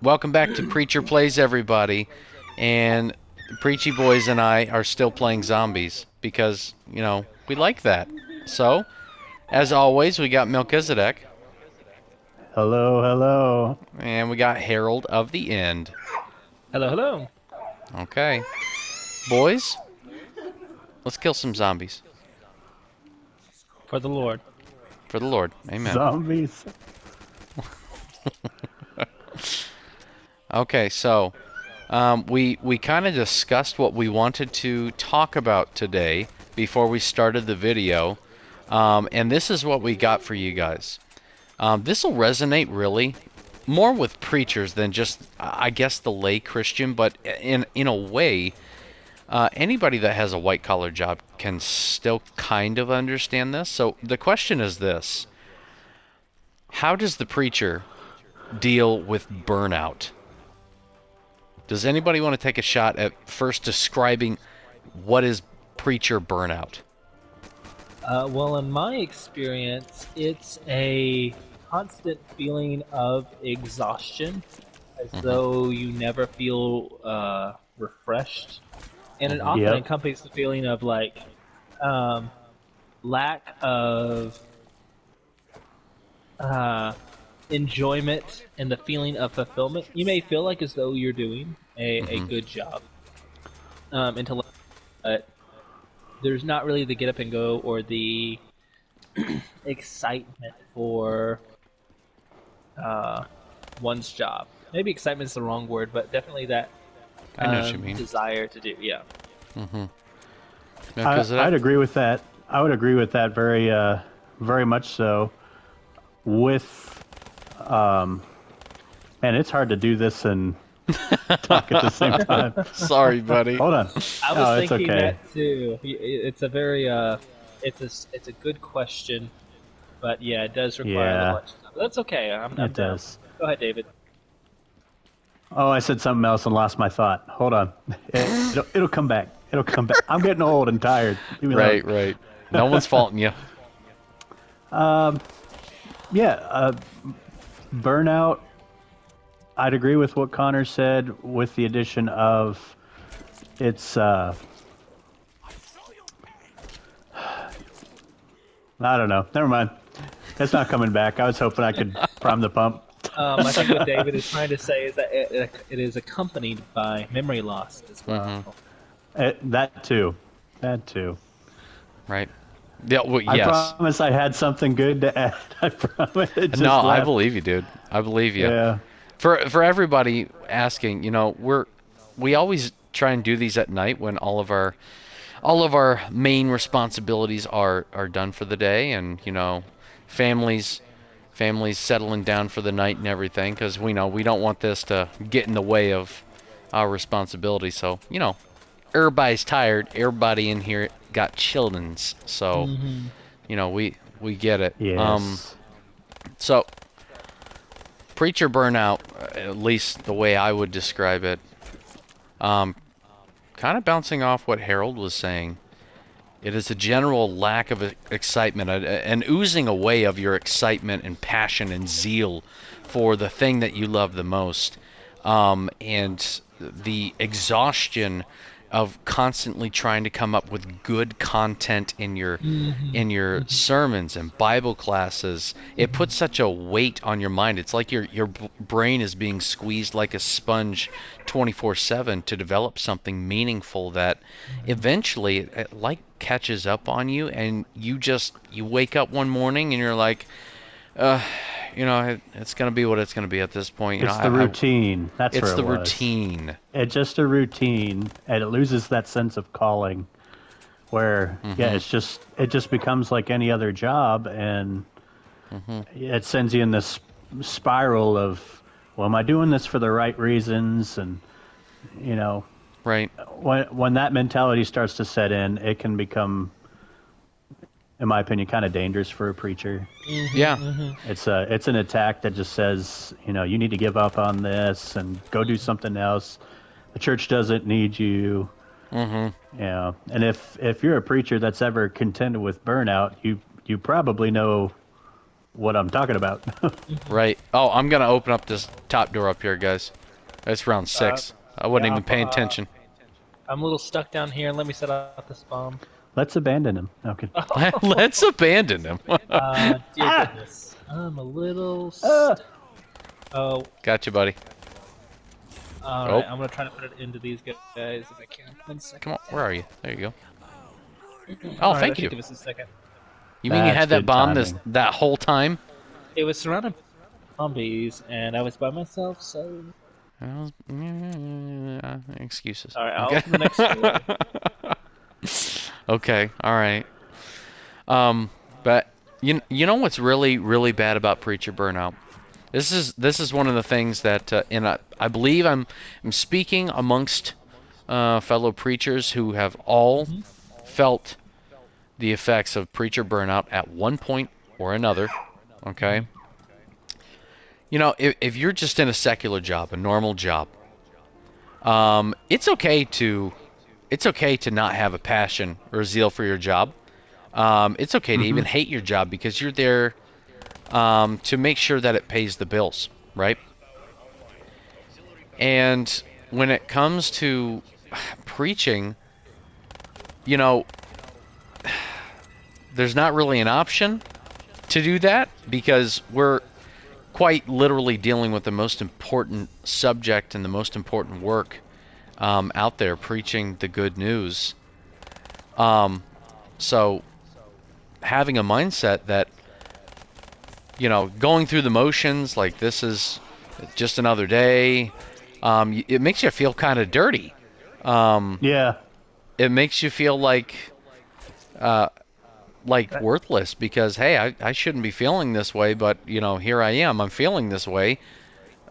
Welcome back to Preacher Plays, everybody. And Preachy Boys and I are still playing zombies because, we like that. So, as always, we got Melchizedek Hello, hello. and we got Herald of the End. Hello, hello. Okay. Boys, let's kill some zombies. For the Lord. For the Lord. Amen. Zombies. Okay, so we kind of discussed what we wanted to talk about today before we started the video, and this is what we got for you guys. This will resonate really more with preachers than just, I guess, the lay Christian, but in a way, anybody that has a white collar job can still kind of understand this. So the question is this: how does the preacher deal with burnout? Does anybody want to take a shot at first describing what is preacher burnout? Well, in my experience, it's a constant feeling of exhaustion, as though you never feel refreshed, and it often Yep. accompanies the feeling of lack of enjoyment and the feeling of fulfillment. You may feel like as though you're doing a good job, but there's not really the get up and go or the excitement for one's job. Maybe excitement is the wrong word, but definitely that I know what you mean. desire to do. Yeah. I'd agree with that. I would agree with that very much so. With, man, it's hard to do this and talk at the same time. Sorry, buddy. Hold on. I was No, it's thinking okay. that too. It's a very it's a good question, but yeah, it does require a Yeah. little extra time. That's okay. I'm It down. does. Go ahead, David. Oh, I said something else and lost my thought. Hold on. It'll come back. It'll come back. I'm getting old and tired. Leave me alone. Right. No one's faulting you. Yeah, burnout. I'd agree with what Connor said, with the addition of it's. I don't know. Never mind. It's not coming back. I was hoping I could prime the pump. I think what David is trying to say is that it is accompanied by memory loss as well. That too. That too. Right. Yeah. Well, I yes. promise I had something good to add. I promise. It just No, I left. believe you, dude. I believe you. Yeah. For everybody asking, we always try and do these at night when all of our main responsibilities are done for the day, and families settling down for the night and everything, because we know we don't want this to get in the way of our responsibility. So everybody's tired. Everybody in here got children's, so we get it. Yes. So preacher burnout, at least the way I would describe it, kind of bouncing off what Harold was saying. It is a general lack of excitement, an oozing away of your excitement and passion and zeal for the thing that you love the most, and the exhaustion of constantly trying to come up with good content in your sermons and Bible classes. It puts such a weight on your mind. It's like your brain is being squeezed like a sponge 24/7 to develop something meaningful that eventually it like catches up on you, and you wake up one morning and you're like, it's going to be what it's going to be at this point. It's the routine. That's it's where it the was. routine. It's just a routine, and it loses that sense of calling. Where it just becomes like any other job, and it sends you in this spiral of, well, am I doing this for the right reasons? And Right. when that mentality starts to set in, it can become, in my opinion, kind of dangerous for a preacher. Yeah. It's an attack that just says, you need to give up on this and go do something else. The church doesn't need you. And if you're a preacher that's ever contended with burnout, you probably know what I'm talking about. Right. Oh, I'm gonna open up this top door up here, guys. That's round Uh, 6. I wasn't yeah, even paying attention. I'm a little stuck down here. Let me set up this bomb. Let's abandon him. Okay. Let's abandon him. Dear goodness. I'm a little stuck. Oh, Gotcha, buddy. alright. I'm going to try to put it into these guys if I can. 1 second. Come on. Where are you? There you go. Oh, Alright, thank that should you. give us a second. You mean you That's had that good bomb timing. that whole time? It was surrounded by zombies, and I was by myself, so... Excuses. Alright, I'll Okay. open the next door. Okay. All right. But you know what's really bad about preacher burnout? This is one of the things that and I believe I'm speaking amongst fellow preachers who have all felt the effects of preacher burnout at one point or another. Okay. You know, if you're just in a secular job, a normal job, it's okay to not have a passion or a zeal for your job. It's okay to even hate your job because you're there to make sure that it pays the bills, right? And when it comes to preaching, you know, there's not really an option to do that because we're quite literally dealing with the most important subject and the most important work out there, preaching the good news. So having a mindset that, you know, going through the motions, like this is just another day, it makes you feel kind of dirty. Yeah. It makes you feel like worthless because, hey, I shouldn't be feeling this way, but, you know, here I am. I'm feeling this way.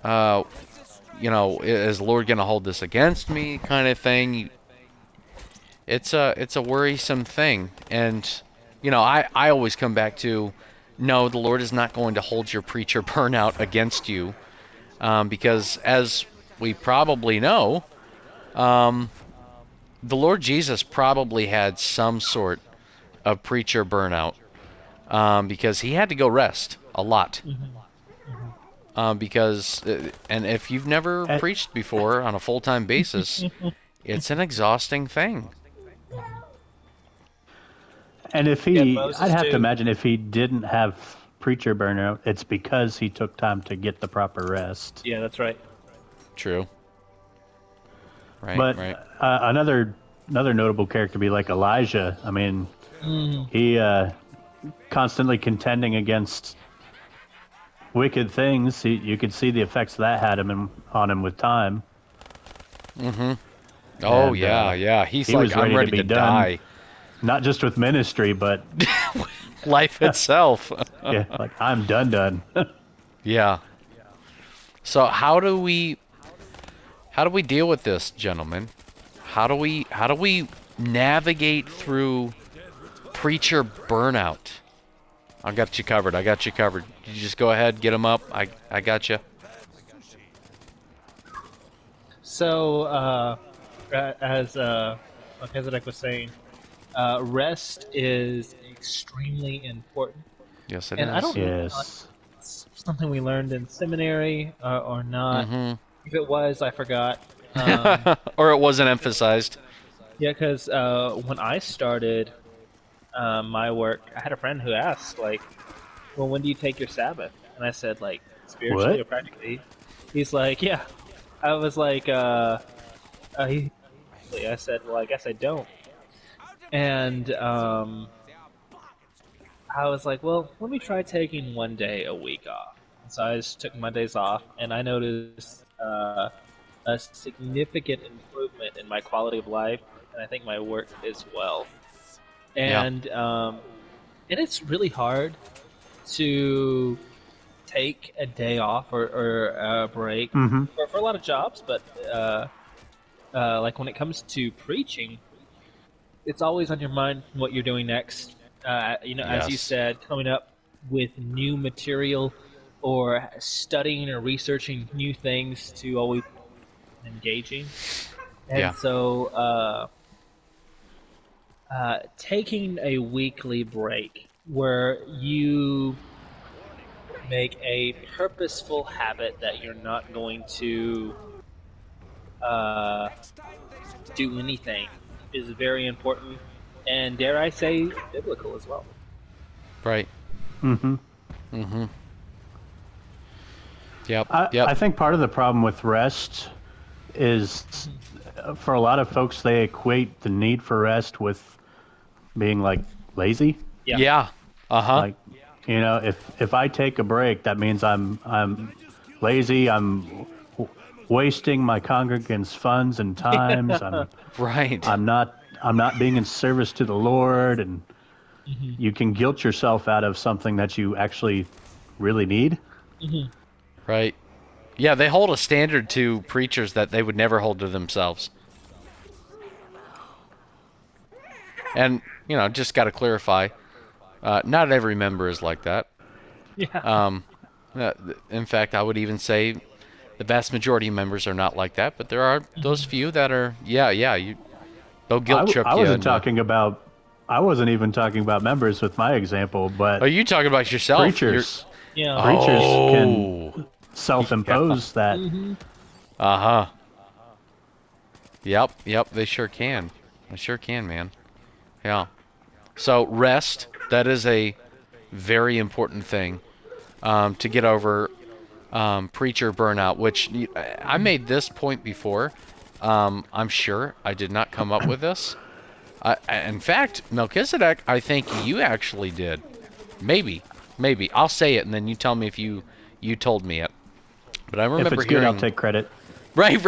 You know, is the Lord going to hold this against me kind of thing? It's a worrisome thing. And, you know, I always come back to, no, the Lord is not going to hold your preacher burnout against you. Because as we probably know, the Lord Jesus probably had some sort of preacher burnout because he had to go rest a lot. Because, and if you've never And, preached before on a full-time basis, it's an exhausting thing. and if Yeah, I'd Moses have to too. imagine if he didn't have preacher burnout, it's because he took time to get the proper rest. Yeah, that's right. True. Right, But right. another notable character be like Elijah. I mean, he constantly contending against wicked things. You could see the effects that had on him with time. Oh, And, yeah. He's he like, was I'm ready to ready be to done. die. Not just with ministry, but Life itself. yeah, like I'm done. Yeah. So how do we deal with this, gentlemen? How do we navigate through preacher burnout? I got you covered. You just go ahead, get them up. I got you. So, as Melchizedek was saying, rest is extremely important. Yes, it And I is. don't know Yes. if it's something we learned in seminary or not. If it was, I forgot. Or it wasn't emphasized. Yeah, because when I started my work, I had a friend who asked, like, well, when do you take your Sabbath? And I said, like, spiritually What? or practically? He's like, yeah. I was like, I said, well, I guess I don't. And I was like, well, let me try taking one day a week off. So I just took Mondays off, and I noticed a significant improvement in my quality of life, and I think my work as well. And it's really hard to take a day off or a break for a lot of jobs, but like when it comes to preaching, it's always on your mind what you're doing next. You know, as you Yes. said, coming up with new material or studying or researching new things to always be engaging. And Yeah. so taking a weekly break where you make a purposeful habit that you're not going to uh, do anything is very important, and dare I say, biblical as well. Right. Mm-hmm. Mm-hmm. Yep. I, Yep. I think part of the problem with rest is, for a lot of folks, they equate the need for rest with being like lazy. Yeah. Yeah. Uh-huh. Like, if I take a break, that means I'm lazy. I'm wasting my congregants' funds and times. Right. I'm not being in service to the Lord, and you can guilt yourself out of something that you actually really need. Right. Yeah, they hold a standard to preachers that they would never hold to themselves. And, just got to clarify, not every member is like that. Yeah. In fact, I would even say the vast majority of members are not like that, but there are those few that are, they'll guilt trip I you. wasn't talking about. I wasn't even talking about members with my example, but Oh, you talking about yourself? preachers. Yeah. Preachers Oh. can self-impose that. Uh-huh. Yep, they sure can. They sure can, man. Yeah. So rest, that is a very important thing to get over preacher burnout, which I made this point before. I'm sure I did not come up with this. In fact, Melchizedek, I think you actually did. Maybe. I'll say it, and then you tell me if you told me it. But I remember If it's good, hearing... I'll take credit. Right.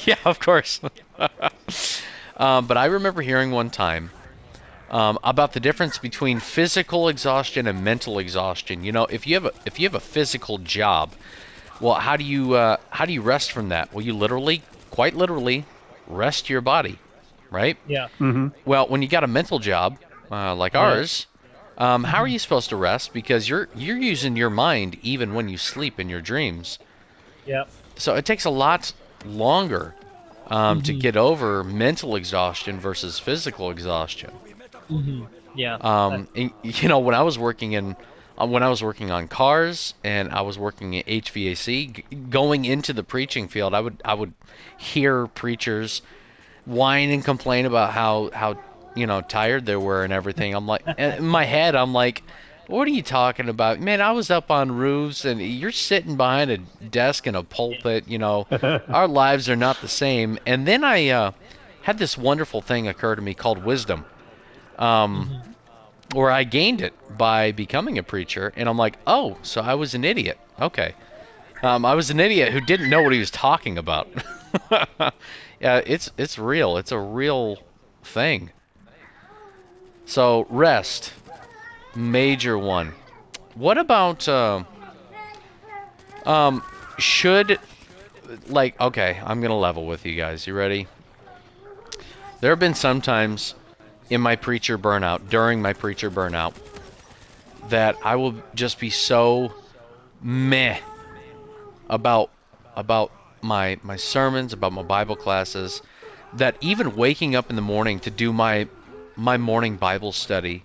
Yeah, of course. But I remember hearing one time about the difference between physical exhaustion and mental exhaustion. If you have a physical job, well, how do you rest from that? Well, you quite literally, rest your body, right? Yeah. Well, when you got a mental job like ours, how are you supposed to rest? Because you're using your mind even when you sleep in your dreams. Yep. So it takes a lot longer to get over mental exhaustion versus physical exhaustion. Yeah. And, when I was working on cars and I was working at HVAC, going into the preaching field, I would hear preachers whine and complain about how tired they were and everything. I'm like, in my head, I'm like, what are you talking about? Man, I was up on roofs and you're sitting behind a desk in a pulpit, our lives are not the same. And then I had this wonderful thing occur to me called wisdom, where I gained it by becoming a preacher. And I'm like, oh, so I was an idiot. Okay. I was an idiot who didn't know what he was talking about. Yeah, it's real. It's a real thing. So rest. Major one. What about okay, I'm gonna level with you guys. You ready? There have been some times in my preacher burnout, during my preacher burnout, that I will just be so meh about my sermons, about my Bible classes, that even waking up in the morning to do my morning Bible study,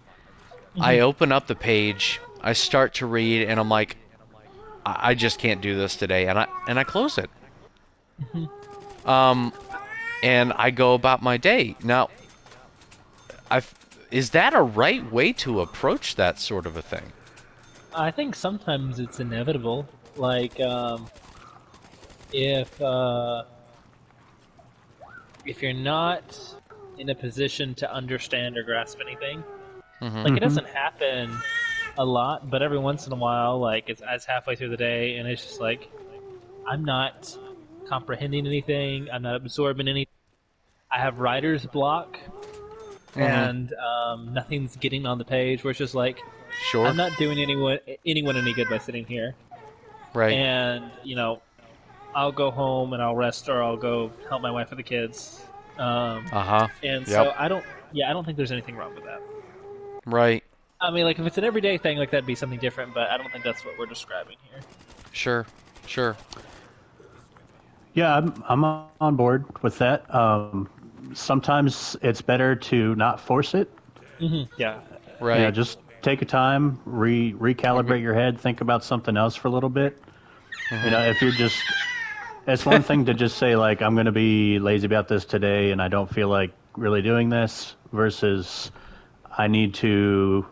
I open up the page, I start to read, and I'm like, I just can't do this today, and I close it. And I go about my day. Now, is that a right way to approach that sort of a thing? I think sometimes it's inevitable. Like, if you're not in a position to understand or grasp anything, like it doesn't happen a lot, but every once in a while, like it's halfway through the day, and it's just like I'm not comprehending anything, I'm not absorbing anything. I have writer's block, and nothing's getting on the page. Where it's just like, Sure. I'm not doing anyone any good by sitting here. Right. And I'll go home and I'll rest, or I'll go help my wife with the kids. And so I don't think there's anything wrong with that. Right. I mean, like if it's an everyday thing, like that'd be something different. But I don't think that's what we're describing here. Sure. Yeah, I'm on board with that. Sometimes it's better to not force it. Yeah. Right. Yeah, take a time, recalibrate your head, think about something else for a little bit. You know, if you're just, it's one thing to just say like, I'm going to be lazy about this today and I don't feel like really doing this, versus I need to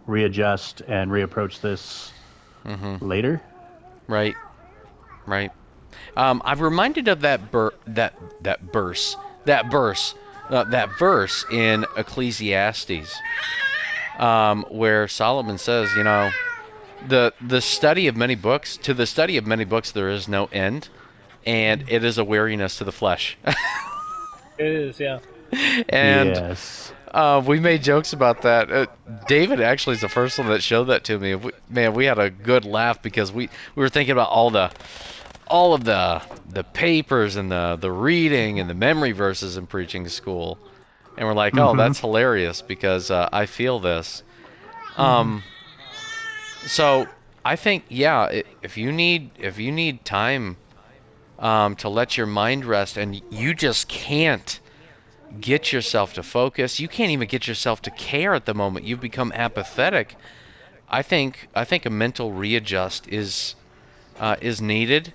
readjust and reapproach this later. Right. Right. I'm reminded of that verse in Ecclesiastes, where Solomon says, you know, the study of many books, to the study of many books there is no end, and it is a weariness to the flesh. It is, yeah. And Yes. we made jokes about that. David actually is the first one that showed that to me. Man, we had a good laugh because we were thinking about all of the papers and the reading and the memory verses in preaching school, and we're like, oh, Mm-hmm. that's hilarious because I feel this. Um, so I think, yeah, if you need time to let your mind rest, and you just can't get yourself to focus, you can't even get yourself to care at the moment. You've become apathetic. I think a mental readjust is needed.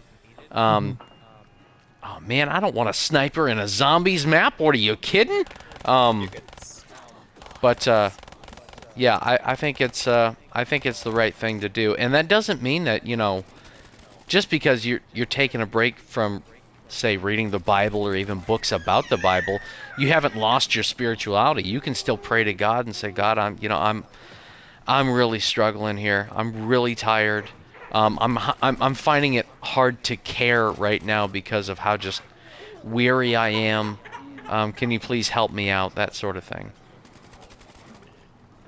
Um, oh man, I don't want a sniper in a zombies map. What are you kidding? You're Um, good. but yeah, I think it's the right thing to do, and that doesn't mean that, you know, just because you're taking a break from, say, reading the Bible or even books about the Bible, you haven't lost your spirituality. You can still pray to God and say, God, I'm really struggling here. I'm really tired. I'm finding it hard to care right now because of how just weary I am. Can you please help me out? That sort of thing.